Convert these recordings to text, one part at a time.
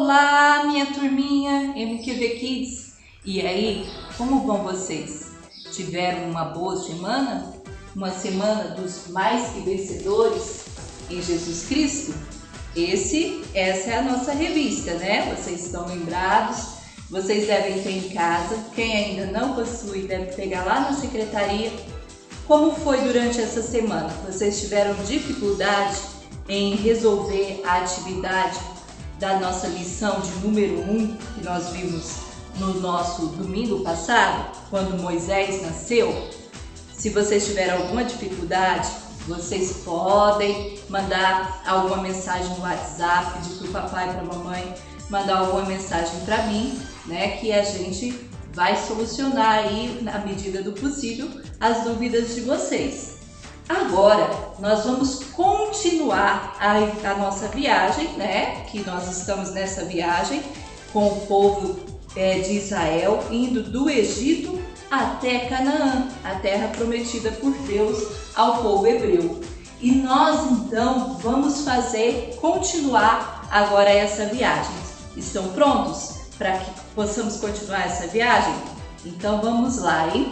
Olá, minha turminha MQV Kids! E aí, como vão vocês? Tiveram uma boa semana? Uma semana dos mais que vencedores em Jesus Cristo? Essa é a nossa revista, né? Vocês estão lembrados? Vocês devem ter em casa. Quem ainda não possui deve pegar lá na secretaria. Como foi durante essa semana? Vocês tiveram dificuldade em resolver a atividade da nossa lição de número 1 que nós vimos no nosso domingo passado, quando Moisés nasceu? Se vocês tiveram alguma dificuldade, vocês podem mandar alguma mensagem no WhatsApp, pedir para o papai e para a mamãe mandar alguma mensagem para mim, né, que a gente vai solucionar aí, na medida do possível, as dúvidas de vocês. Agora, nós vamos continuar a nossa viagem, né? Que nós estamos nessa viagem com o povo de Israel, indo do Egito até Canaã, a terra prometida por Deus ao povo hebreu. E nós, então, vamos continuar agora essa viagem. Estão prontos para que possamos continuar essa viagem? Então, vamos lá, hein?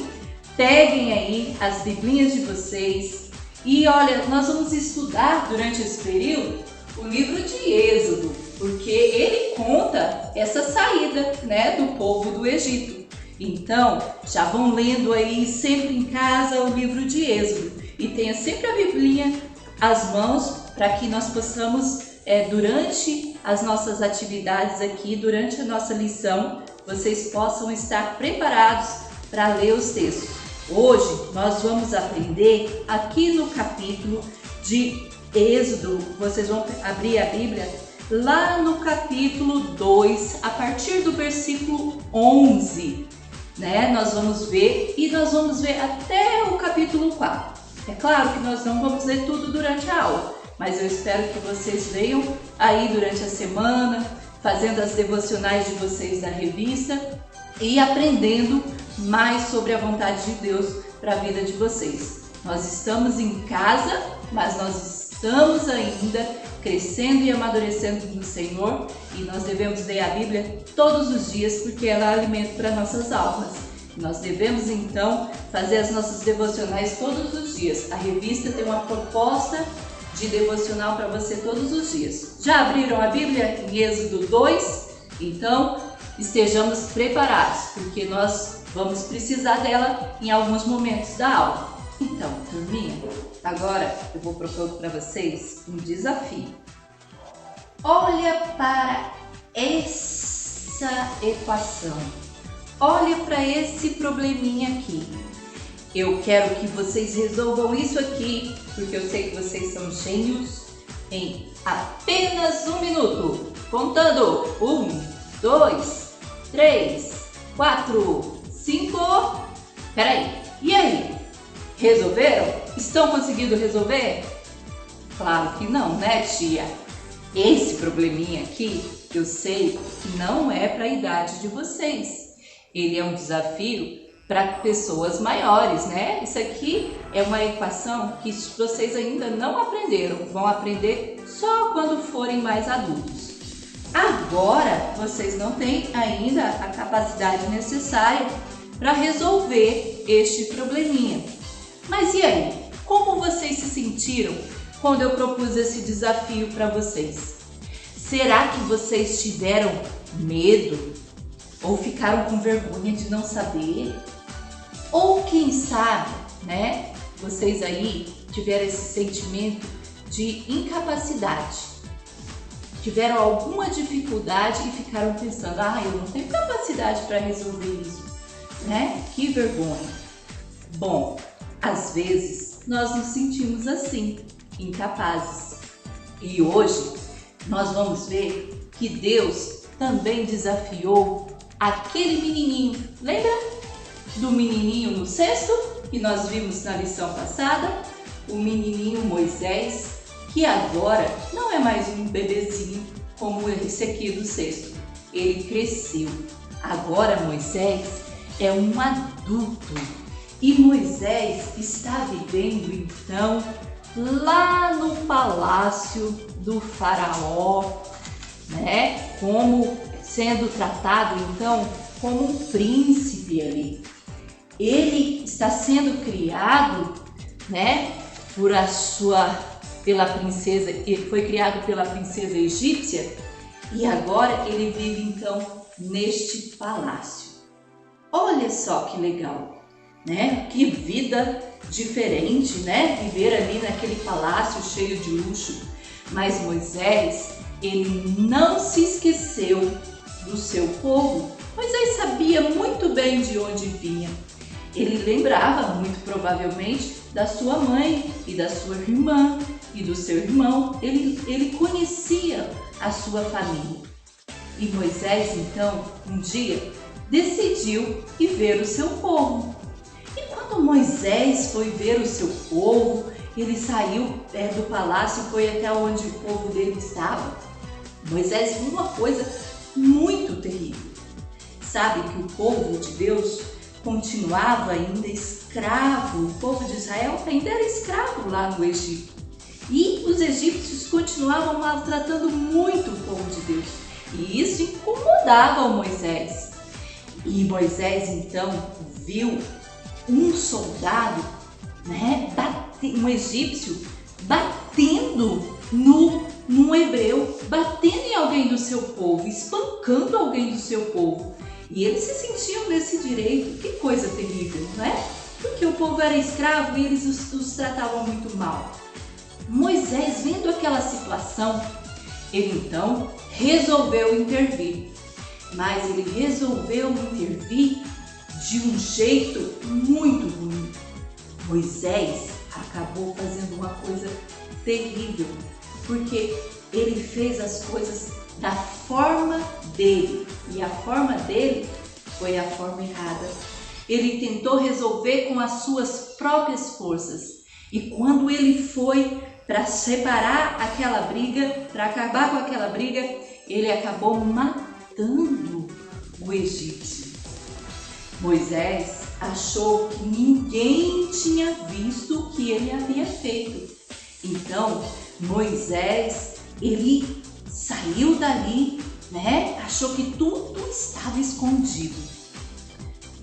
Peguem aí as biblinhas de vocês. E olha, nós vamos estudar durante esse período o livro de Êxodo, porque ele conta essa saída, né, do povo do Egito. Então, já vão lendo aí sempre em casa o livro de Êxodo e tenha sempre a biblinha às mãos para que nós possamos, durante as nossas atividades aqui, durante a nossa lição, vocês possam estar preparados para ler os textos. Hoje nós vamos aprender aqui no capítulo de Êxodo. Vocês vão abrir a Bíblia lá no capítulo 2, a partir do versículo 11, né? Nós vamos ver até o capítulo 4. É claro que nós não vamos ler tudo durante a aula, mas eu espero que vocês leiam aí durante a semana, fazendo as devocionais de vocês da revista e aprendendo mais sobre a vontade de Deus para a vida de vocês. Nós estamos em casa, mas nós estamos ainda crescendo e amadurecendo no Senhor e nós devemos ler a Bíblia todos os dias porque ela é alimento para nossas almas. Nós devemos então fazer as nossas devocionais todos os dias. A revista tem uma proposta de devocional para você todos os dias. Já abriram a Bíblia em Êxodo 2? Então, estejamos preparados, porque nós vamos precisar dela em alguns momentos da aula. Então, turminha, agora eu vou propor para vocês um desafio. Olha para essa equação. Olha para esse probleminha aqui. Eu quero que vocês resolvam isso aqui, porque eu sei que vocês são gênios, em apenas 1 minuto. Contando. 1, 2, 3, 4, 5. Peraí. E aí? Resolveram? Estão conseguindo resolver? Claro que não, né, tia? Esse probleminha aqui, eu sei que não é para a idade de vocês. Ele é um desafio para pessoas maiores, né? Isso aqui é uma equação que vocês ainda não aprenderam. Vão aprender só quando forem mais adultos. Agora, vocês não têm ainda a capacidade necessária para resolver este probleminha. Mas e aí? Como vocês se sentiram quando eu propus esse desafio para vocês? Será que vocês tiveram medo? Ou ficaram com vergonha de não saber? Ou quem sabe, né? Vocês aí tiveram esse sentimento de incapacidade. Tiveram alguma dificuldade e ficaram pensando, eu não tenho capacidade para resolver isso, né? Que vergonha. Bom, às vezes nós nos sentimos assim, incapazes. E hoje nós vamos ver que Deus também desafiou aquele menininho. Lembra do menininho no cesto que nós vimos na lição passada? O menininho Moisés, que agora não é mais um bebezinho como esse aqui do cesto. Ele cresceu. Agora Moisés é um adulto. E Moisés está vivendo então lá no palácio do faraó, né? Como sendo tratado então como um príncipe ali. Ele está sendo criado, né? Pela princesa, ele foi criado pela princesa egípcia e agora ele vive então neste palácio. Olha só que legal, né? Que vida diferente, né? Viver ali naquele palácio cheio de luxo. Mas Moisés, ele não se esqueceu do seu povo. Moisés sabia muito bem de onde vinha. Ele lembrava, muito provavelmente, da sua mãe e da sua irmã e do seu irmão. Ele conhecia a sua família. E Moisés, então, um dia, decidiu ir ver o seu povo. E quando Moisés foi ver o seu povo, ele saiu do palácio e foi até onde o povo dele estava. Moisés viu uma coisa muito terrível. Sabe que o povo de Deus continuava ainda escravo, o povo de Israel ainda era escravo lá no Egito. E os egípcios continuavam maltratando muito o povo de Deus. E isso incomodava o Moisés. E Moisés então viu um soldado, né, um egípcio, batendo num hebreu, batendo em alguém do seu povo, espancando alguém do seu povo. E eles se sentiam nesse direito. Que coisa terrível, não é? Porque o povo era escravo e eles os tratavam muito mal. Moisés, vendo aquela situação, ele então resolveu intervir. Mas ele resolveu intervir de um jeito muito ruim. Moisés acabou fazendo uma coisa terrível, porque ele fez as coisas da forma dele, e a forma dele foi a forma errada. Ele tentou resolver com as suas próprias forças, e quando ele foi para separar aquela briga, para acabar com aquela briga, ele acabou matando o egípcio. Moisés achou que ninguém tinha visto o que ele havia feito. Então, Moisés, ele saiu dali, né? Achou que tudo estava escondido.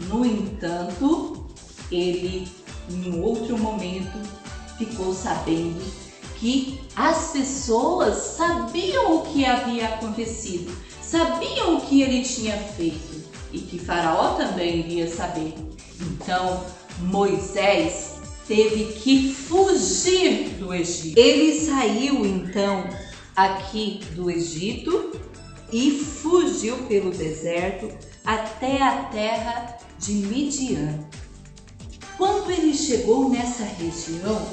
No entanto, ele, em outro momento, ficou sabendo que as pessoas sabiam o que havia acontecido, sabiam o que ele tinha feito e que Faraó também iria saber. Então, Moisés teve que fugir do Egito. Ele saiu então aqui do Egito e fugiu pelo deserto até a terra de Midian. Quando ele chegou nessa região,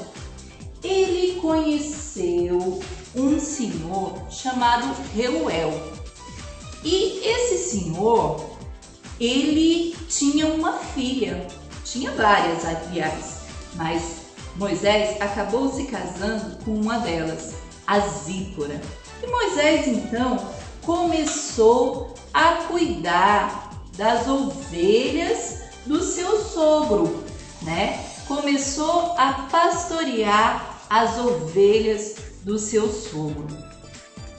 ele conheceu um senhor chamado Reuel. E esse senhor, ele tinha uma filha, tinha várias, aliás, mas Moisés acabou se casando com uma delas, a Zípora. E Moisés então começou a cuidar das ovelhas do seu sogro, né? Começou a pastorear as ovelhas do seu sogro.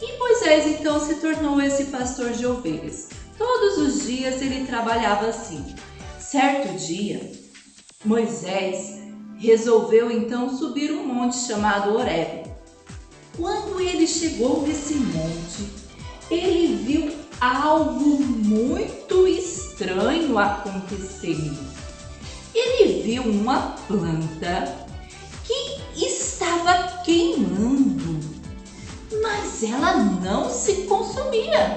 E Moisés então se tornou esse pastor de ovelhas. Todos os dias ele trabalhava assim. Certo dia, Moisés resolveu então subir um monte chamado Horebe. Quando ele chegou nesse monte, ele viu algo muito estranho acontecendo. Ele viu uma planta que estava queimando, mas ela não se consumia,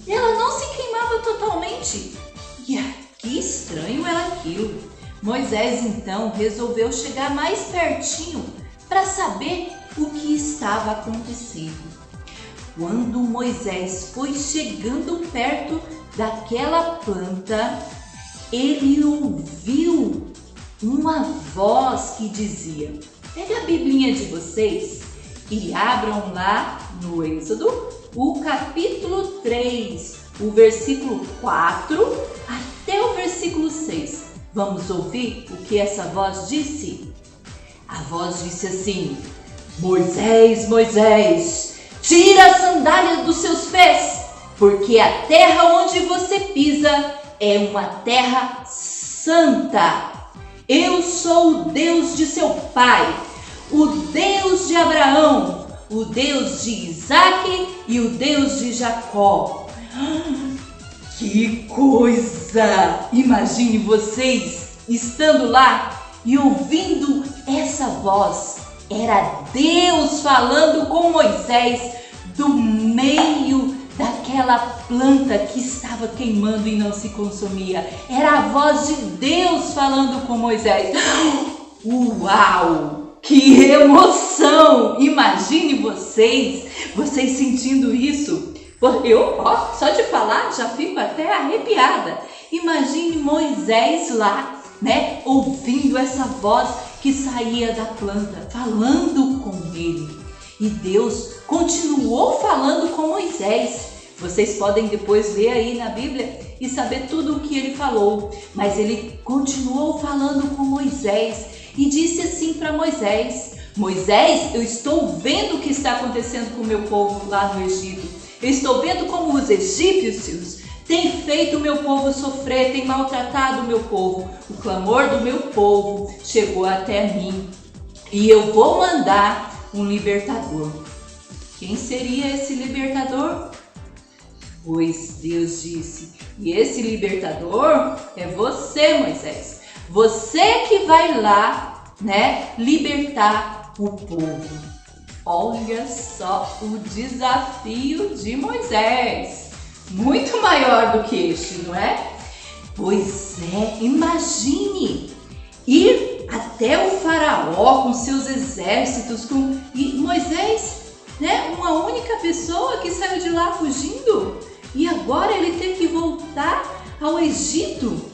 ela não se queimava totalmente. E que estranho era aquilo. Moisés então resolveu chegar mais pertinho para saber o que estava acontecendo. Quando Moisés foi chegando perto daquela planta, ele ouviu uma voz que dizia: pega a biblinha de vocês e abram lá no Êxodo o capítulo 3, o versículo 4 até o versículo 6. Vamos ouvir o que essa voz disse? A voz disse assim: Moisés, Moisés, tira as sandálias dos seus pés, porque a terra onde você pisa é uma terra santa. Eu sou o Deus de seu pai, o Deus de Abraão, o Deus de Isaque e o Deus de Jacó. Que coisa! Imagine vocês estando lá e ouvindo essa voz. Era Deus falando com Moisés do meio daquela planta que estava queimando e não se consumia. Era a voz de Deus falando com Moisés. Uau! Que emoção! Imagine vocês sentindo isso. Eu, só de falar, já fico até arrepiada. Imagine Moisés lá, né, ouvindo essa voz que saía da planta, falando com ele. E Deus continuou falando com Moisés. Vocês podem depois ler aí na Bíblia e saber tudo o que ele falou. Mas ele continuou falando com Moisés e disse assim para Moisés: Moisés, eu estou vendo o que está acontecendo com o meu povo lá no Egito. Eu estou vendo como os egípcios têm feito o meu povo sofrer, têm maltratado o meu povo. O clamor do meu povo chegou até mim e eu vou mandar um libertador. Quem seria esse libertador? Pois Deus disse, e esse libertador é você, Moisés. Você que vai lá, né, libertar o povo. Olha só o desafio de Moisés, muito maior do que este, não é? Pois é, imagine ir até o faraó com seus exércitos, e Moisés, né, uma única pessoa que saiu de lá fugindo, e agora ele teve que voltar ao Egito.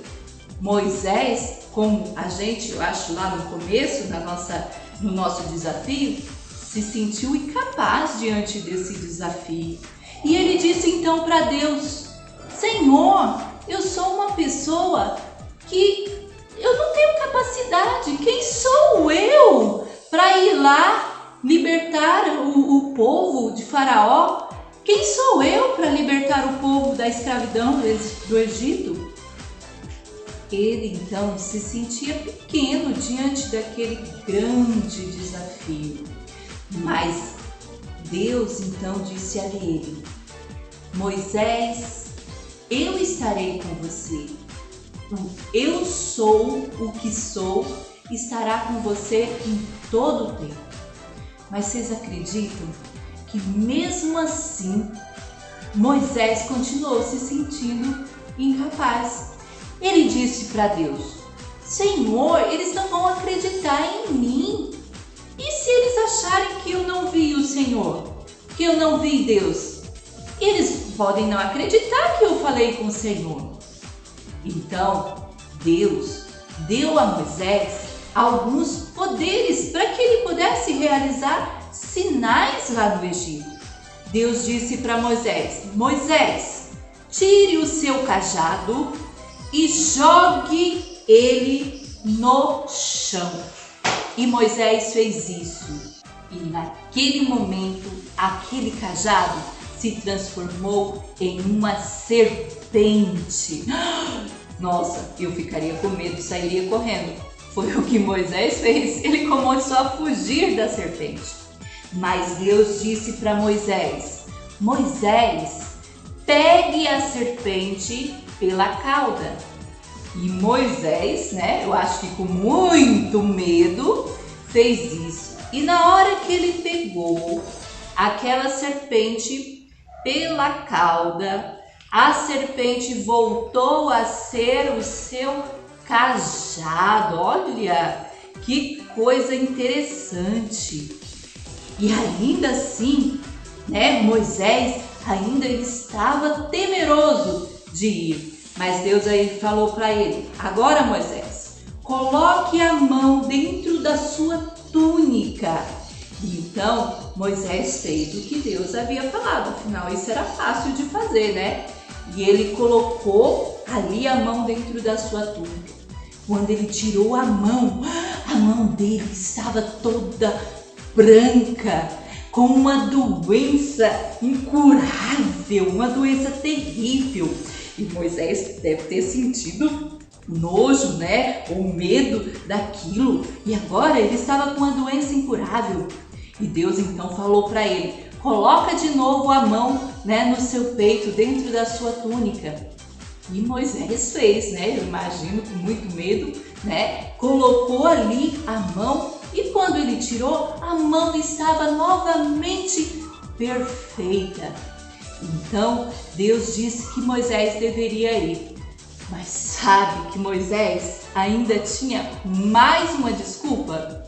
Moisés, como a gente, eu acho lá no começo no nosso desafio, se sentiu incapaz diante desse desafio. E ele disse então para Deus: Senhor, eu sou uma pessoa que eu não tenho capacidade. Quem sou eu para ir lá libertar o povo de Faraó? Quem sou eu para libertar o povo da escravidão do Egito? Ele então se sentia pequeno diante daquele grande desafio. Mas Deus então disse a ele: Moisés, eu estarei com você. Eu sou o que sou, estará com você em todo o tempo. Mas vocês acreditam que mesmo assim Moisés continuou se sentindo incapaz? Ele disse para Deus: Senhor, eles não vão acreditar em mim. E se eles acharem que eu não vi o Senhor, que eu não vi Deus? Eles podem não acreditar que eu falei com o Senhor. Então, Deus deu a Moisés alguns poderes para que ele pudesse realizar sinais lá no Egito. Deus disse para Moisés: Moisés, tire o seu cajado e jogue ele no chão. E Moisés fez isso, e naquele momento, aquele cajado se transformou em uma serpente. Nossa, eu ficaria com medo e sairia correndo. Foi o que Moisés fez, ele começou a fugir da serpente. Mas Deus disse para Moisés: Moisés, pegue a serpente pela cauda. E Moisés, né, eu acho que com muito medo, fez isso. E na hora que ele pegou aquela serpente pela cauda, a serpente voltou a ser o seu cajado. Olha, que coisa interessante. E ainda assim, né, Moisés ainda estava temeroso de ir. Mas Deus aí falou para ele: agora, Moisés, coloque a mão dentro da sua túnica. Então, Moisés fez o que Deus havia falado. Afinal, isso era fácil de fazer, né? E ele colocou ali a mão dentro da sua túnica. Quando ele tirou a mão dele estava toda branca, com uma doença incurável, uma doença terrível. E Moisés deve ter sentido nojo, né? Ou medo daquilo. E agora ele estava com uma doença incurável. E Deus então falou para ele: coloca de novo a mão, né, no seu peito, dentro da sua túnica. E Moisés fez, né? Eu imagino com muito medo, né? Colocou ali a mão e quando ele tirou, a mão estava novamente perfeita. Então Deus disse que Moisés deveria ir. Mas sabe que Moisés ainda tinha mais uma desculpa?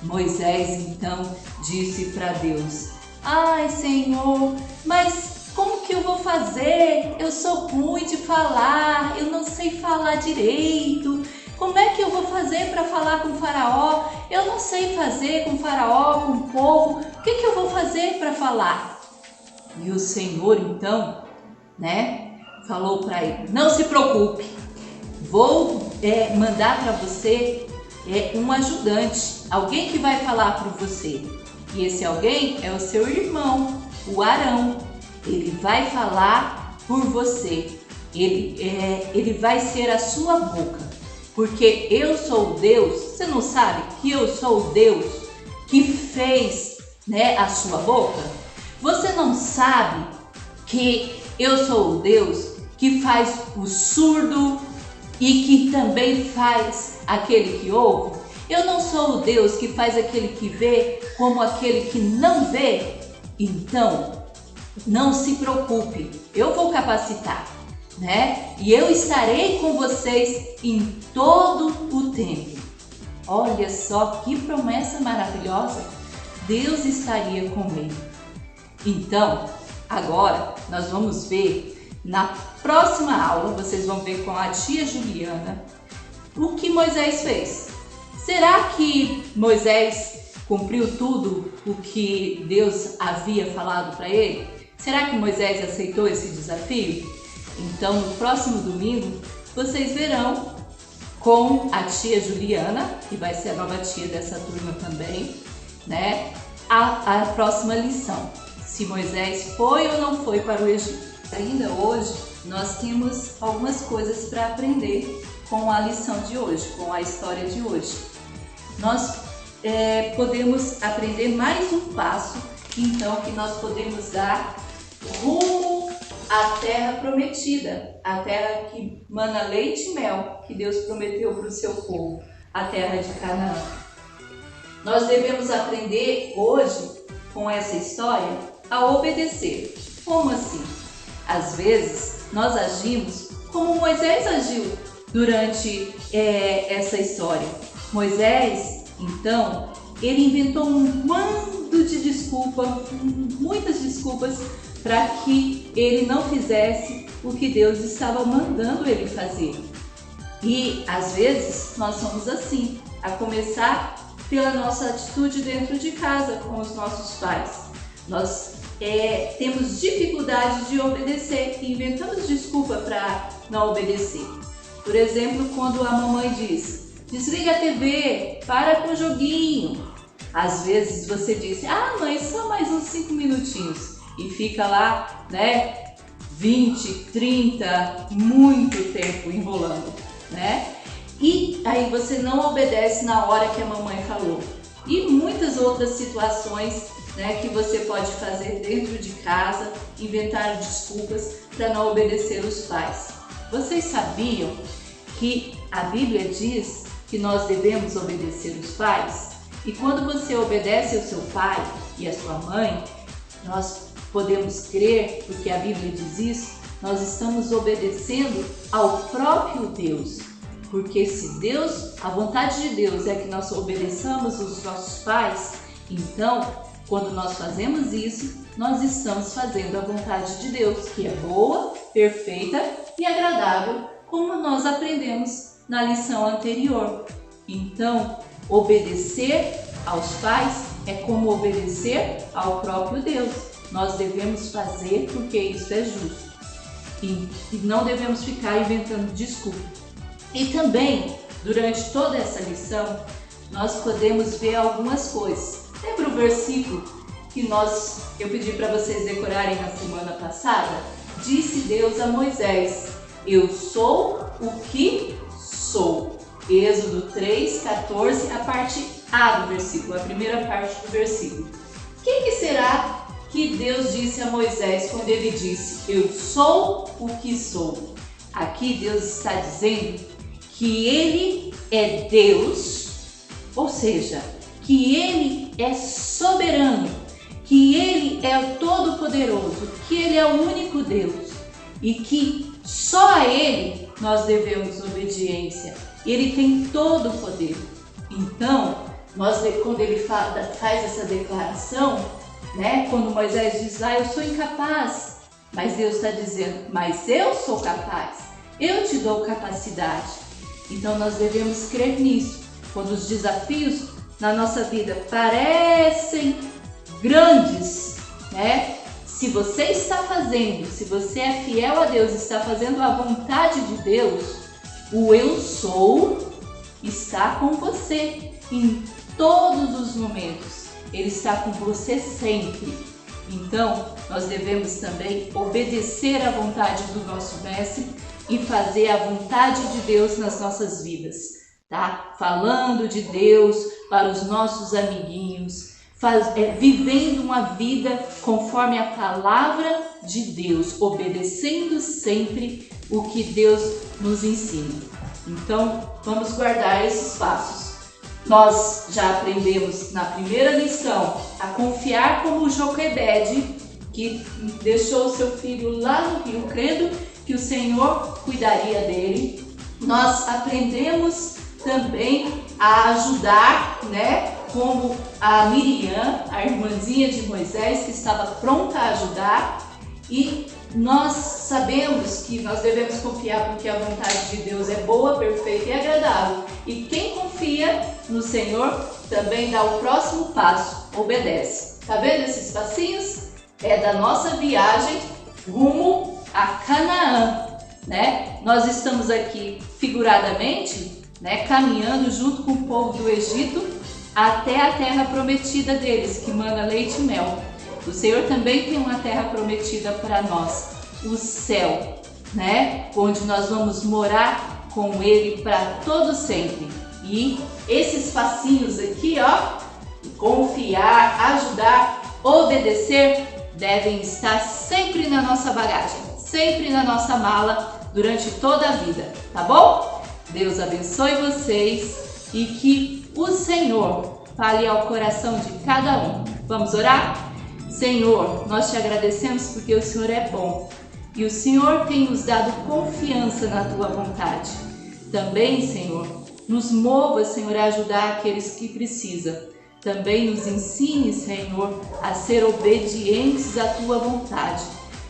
Moisés então disse para Deus: ai, Senhor, mas como que eu vou fazer? Eu sou ruim de falar, eu não sei falar direito. Como é que eu vou fazer para falar com o faraó? Eu não sei fazer com o faraó, com o povo. O que eu vou fazer para falar? E o Senhor então, né, falou para ele: não se preocupe, vou mandar para você um ajudante, alguém que vai falar para você. E esse alguém é o seu irmão, o Arão. Ele vai falar por você. Ele vai ser a sua boca. Porque eu sou o Deus. Você não sabe que eu sou o Deus que fez, né, a sua boca? Você não sabe que eu sou o Deus que faz o surdo e que também faz aquele que ouve? Eu não sou o Deus que faz aquele que vê como aquele que não vê? Então, não se preocupe, eu vou capacitar, né? E eu estarei com vocês em todo o tempo. Olha só que promessa maravilhosa! Deus estaria com ele. Então, agora nós vamos ver na próxima aula, vocês vão ver com a tia Juliana o que Moisés fez. Será que Moisés cumpriu tudo o que Deus havia falado para ele? Será que Moisés aceitou esse desafio? Então, no próximo domingo, vocês verão com a tia Juliana, que vai ser a nova tia dessa turma também, né, a próxima lição. Se Moisés foi ou não foi para o Egito. Ainda hoje, nós temos algumas coisas para aprender com a lição de hoje, com a história de hoje. Nós podemos aprender mais um passo, então, que nós podemos dar rumo à terra prometida, a terra que mana leite e mel, que Deus prometeu para o seu povo, a terra de Canaã. Nós devemos aprender hoje, com essa história, a obedecer. Como assim? Às vezes, nós agimos como Moisés agiu durante essa história. Moisés, então, ele inventou um bando de desculpas, muitas desculpas, para que ele não fizesse o que Deus estava mandando ele fazer. E às vezes nós somos assim, a começar pela nossa atitude dentro de casa com os nossos pais. Nós temos dificuldade de obedecer e inventamos desculpa para não obedecer. Por exemplo, quando a mamãe diz: desliga a TV, para com o joguinho. Às vezes você diz: ah, mãe, só mais uns 5 minutinhos. E fica lá, né, 20, 30, muito tempo enrolando, né? E aí você não obedece na hora que a mamãe falou. E muitas outras situações, né, que você pode fazer dentro de casa, inventar desculpas para não obedecer os pais. Vocês sabiam que a Bíblia diz que nós devemos obedecer os pais? E quando você obedece ao seu pai e à sua mãe, nós podemos crer, porque a Bíblia diz isso, nós estamos obedecendo ao próprio Deus. Porque se Deus, a vontade de Deus é que nós obedeçamos os nossos pais, então, quando nós fazemos isso, nós estamos fazendo a vontade de Deus, que é boa, perfeita e agradável, como nós aprendemos na lição anterior. Então, obedecer aos pais é como obedecer ao próprio Deus. Nós devemos fazer porque isso é justo. E não devemos ficar inventando desculpa. E também, durante toda essa lição, nós podemos ver algumas coisas. Lembra o versículo que eu pedi para vocês decorarem na semana passada? Disse Deus a Moisés: eu sou o que sou. Êxodo 3:14, a parte A do versículo, a primeira parte do versículo. O que será que Deus disse a Moisés quando ele disse: eu sou o que sou? Aqui Deus está dizendo que ele é Deus, ou seja, que ele é soberano, que ele é o Todo-Poderoso, que ele é o único Deus e que só a ele nós devemos obediência. Ele tem todo o poder. Então, quando ele faz essa declaração, quando Moisés diz: eu sou incapaz, mas Deus está dizendo: mas eu sou capaz, eu te dou capacidade. Então nós devemos crer nisso. Quando os desafios na nossa vida parecem grandes, se você está fazendo, se você é fiel a Deus, está fazendo a vontade de Deus, o eu sou está com você em todos os momentos. Ele está com você sempre. Então, nós devemos também obedecer à vontade do nosso Mestre e fazer a vontade de Deus nas nossas vidas, tá? Falando de Deus para os nossos amiguinhos, vivendo uma vida conforme a palavra de Deus, obedecendo sempre o que Deus nos ensina. Então, vamos guardar esses passos. Nós já aprendemos na primeira lição a confiar como Joquebede, que deixou o seu filho lá no rio, crendo que o Senhor cuidaria dele. Nós aprendemos também a ajudar, como a Miriam, a irmãzinha de Moisés, que estava pronta a ajudar. E nós sabemos que nós devemos confiar porque a vontade de Deus é boa, perfeita e agradável. E quem confia no Senhor também dá o próximo passo, obedece. Tá vendo esses passinhos? É da nossa viagem rumo a Canaã, Nós estamos aqui figuradamente, caminhando junto com o povo do Egito até a terra prometida deles, que mana leite e mel. O Senhor também tem uma terra prometida para nós, o céu, onde nós vamos morar com Ele para todo sempre. E esses passinhos aqui, confiar, ajudar, obedecer, devem estar sempre na nossa bagagem, sempre na nossa mala, durante toda a vida, tá bom? Deus abençoe vocês e que o Senhor fale ao coração de cada um. Vamos orar? Senhor, nós te agradecemos porque o Senhor é bom e o Senhor tem nos dado confiança na tua vontade. Também, Senhor, nos mova, Senhor, a ajudar aqueles que precisam. Também nos ensine, Senhor, a ser obedientes à tua vontade.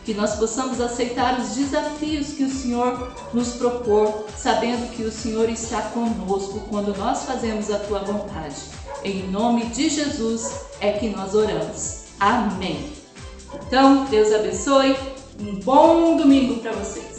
Que nós possamos aceitar os desafios que o Senhor nos propor, sabendo que o Senhor está conosco quando nós fazemos a tua vontade. Em nome de Jesus é que nós oramos. Amém. Então, Deus abençoe. Um bom domingo para você.